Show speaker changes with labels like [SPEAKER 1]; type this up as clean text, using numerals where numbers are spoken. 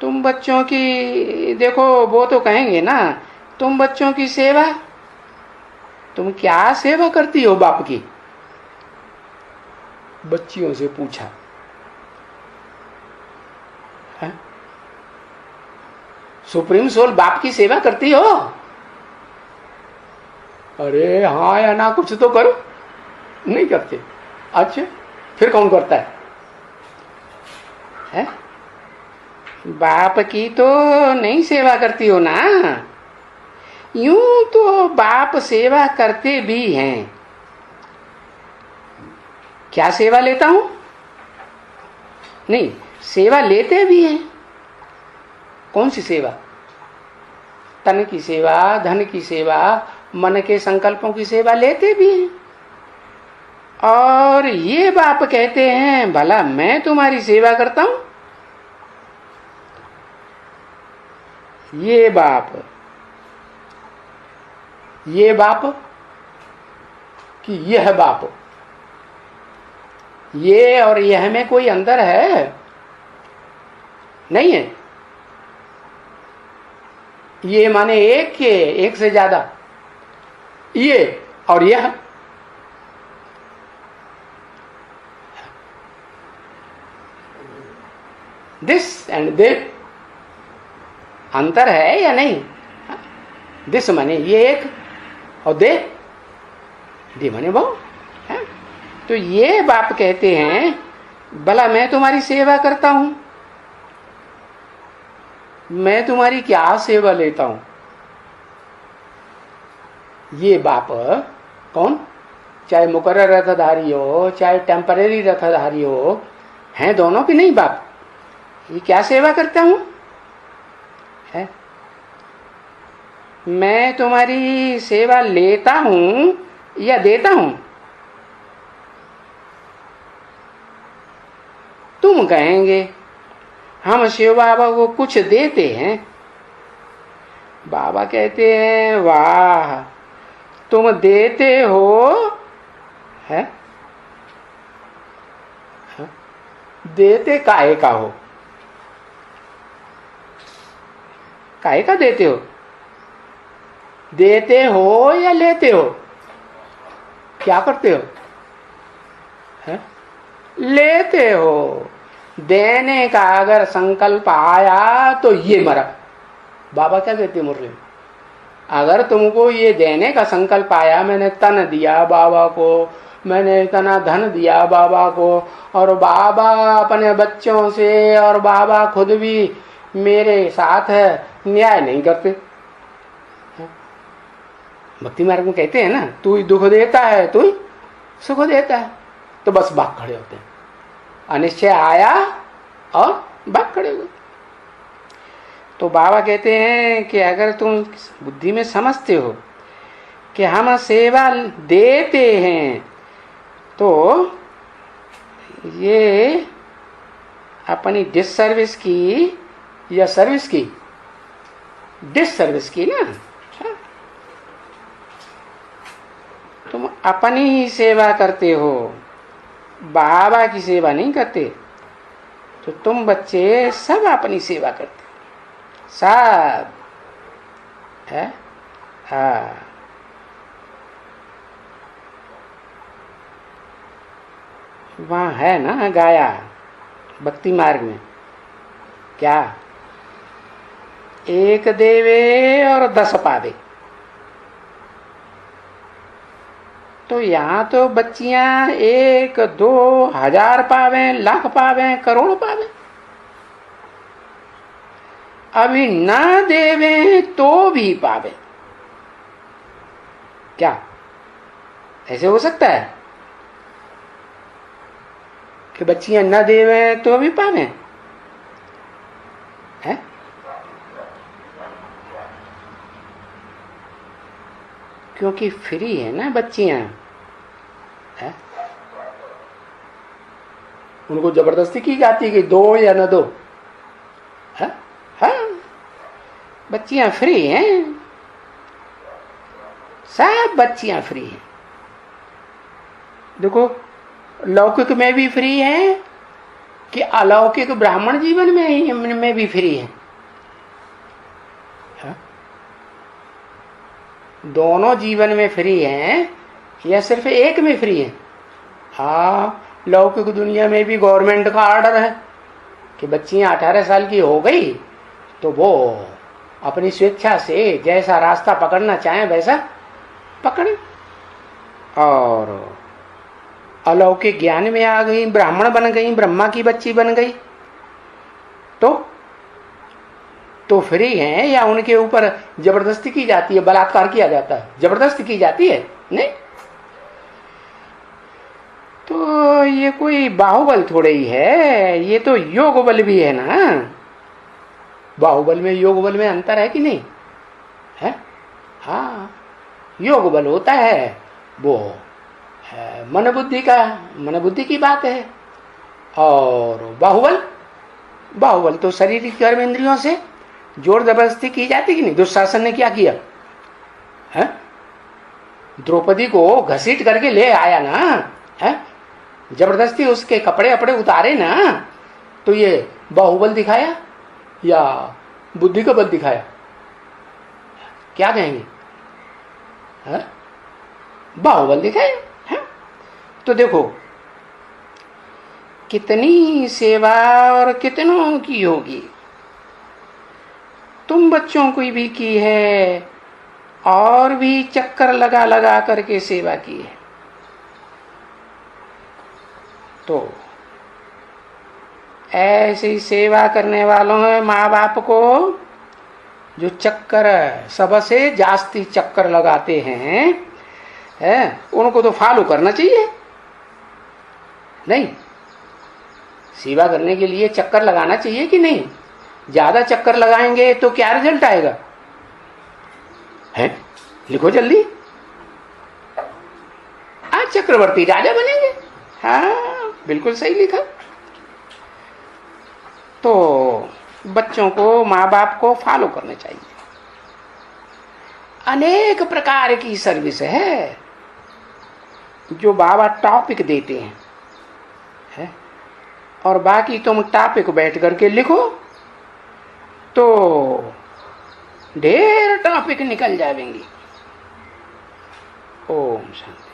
[SPEAKER 1] तुम बच्चों की देखो, वो तो कहेंगे ना, तुम बच्चों की सेवा, तुम क्या सेवा करती हो बाप की? बच्चियों से पूछा है? सुप्रीम सोल बाप की सेवा करती हो? अरे हाँ या ना, कुछ तो करो। नहीं करते। अच्छा, फिर कौन करता है? बाप की तो नहीं सेवा करती हो ना? यूं तो बाप सेवा करते भी हैं। क्या सेवा लेता हूं? नहीं, सेवा लेते भी हैं। कौन सी सेवा? तन की सेवा, धन की सेवा, मन के संकल्पों की सेवा लेते भी हैं। और ये बाप कहते हैं भला मैं तुम्हारी सेवा करता हूं? ये बाप कि यह बाप, ये और यह में कोई अंतर है? नहीं है। ये माने एक के एक से ज्यादा, ये और यह। दिस एंड दे, अंतर है या नहीं? दिस माने ये एक, और दे माने वो है। तो ये बाप कहते हैं भला मैं तुम्हारी सेवा करता हूं? मैं तुम्हारी क्या सेवा लेता हूं? ये बाप कौन? चाहे मुकर्रर रथधारी हो, चाहे टेम्परेरी रथधारी हो, हैं दोनों की नहीं बाप? ये क्या सेवा करता हूं है? मैं तुम्हारी सेवा लेता हूं या देता हूं? तुम कहेंगे हम शिव बाबा को कुछ देते हैं। बाबा कहते हैं वाह, तुम देते हो है? देते काहे का हो? काहे का देते हो? देते हो या लेते हो? क्या करते हो है? लेते हो। देने का अगर संकल्प आया तो ये मरा। बाबा क्या कहते मुरली में? अगर तुमको ये देने का संकल्प आया, मैंने तन दिया बाबा को, मैंने इतना धन दिया बाबा को, और बाबा अपने बच्चों से और बाबा खुद भी मेरे साथ है, न्याय नहीं करते। भक्ति मार्ग में कहते हैं ना, तू ही दुख देता है, तू ही सुख देता है, तो बस भाग खड़े होते हैं। अनिश्चय आया और भाग खड़े हुए। तो बाबा कहते हैं कि अगर तुम बुद्धि में समझते हो कि हम सेवा देते हैं, तो ये अपनी डिससर्विस की या सर्विस की? डिससर्विस की ना। तुम अपनी ही सेवा करते हो, बाबा की सेवा नहीं करते। तो तुम बच्चे सब अपनी सेवा करते सब है। हाँ, वहां है ना गाया भक्ति मार्ग में, क्या? एक देवे और 10 पावे। तो यहाँ तो बच्चियां 1, 2, 1000 पावे, लाख पावे, करोड़ पावे। अभी ना देवे तो भी पावे। क्या ऐसे हो सकता है कि बच्चियां ना देवे तो भी पावे है? क्योंकि फ्री है ना बच्चियां है? उनको जबरदस्ती की जाती है कि दो या न दो है? हाँ, बच्चियां फ्री हैं, सब बच्चियां फ्री हैं। देखो, लौकिक में भी फ्री है कि अलौकिक ब्राह्मण जीवन में भी फ्री है? हाँ? दोनों जीवन में फ्री हैं या सिर्फ एक में फ्री है? हाँ, लौकिक दुनिया में भी गवर्नमेंट का ऑर्डर है कि बच्चियां 18 साल की हो गई तो वो अपनी स्वेच्छा से जैसा रास्ता पकड़ना चाहें वैसा पकड़े। और अलौकिक ज्ञान में आ गई, ब्राह्मण बन गई, ब्रह्मा की बच्ची बन गई, तो फ्री हैं या उनके ऊपर जबरदस्ती की जाती है, बलात्कार किया जाता है, जबरदस्ती की जाती है? नहीं। तो ये कोई बाहुबल थोड़े ही है, ये तो योग बल भी है ना। बाहुबल में योग बल में अंतर है कि नहीं है? हाँ, योग बल होता है वो मन बुद्धि की बात है, और बाहुबल तो शारीरिक कर्म इंद्रियों से जोर जबरदस्ती की जाती कि नहीं। दुशासन ने क्या किया है? द्रौपदी को घसीट करके ले आया ना है, जबरदस्ती उसके कपड़े अपड़े उतारे ना, तो ये बाहुबल दिखाया या बुद्धि का बल दिखाया? क्या कहेंगे? है? बाहुबल दिखाया है? तो देखो कितनी सेवा और कितनों की होगी। तुम बच्चों को भी की है और भी चक्कर लगा लगा करके सेवा की है। तो ऐसी सेवा करने वालों है माँ बाप को जो चक्कर सबसे जास्ती चक्कर लगाते हैं उनको तो फॉलो करना चाहिए। नहीं, सेवा करने के लिए चक्कर लगाना चाहिए कि नहीं? ज्यादा चक्कर लगाएंगे तो क्या रिजल्ट आएगा है? लिखो जल्दी। आज चक्रवर्ती राजा बनेंगे। हाँ, बिल्कुल सही लिखा। तो बच्चों को, माँ बाप को फॉलो करना चाहिए। अनेक प्रकार की सर्विस है जो बाबा टॉपिक देते हैं है? और बाकी तुम टॉपिक बैठ करके लिखो तो ढेर टॉपिक निकल जाएंगे। ओम शांति।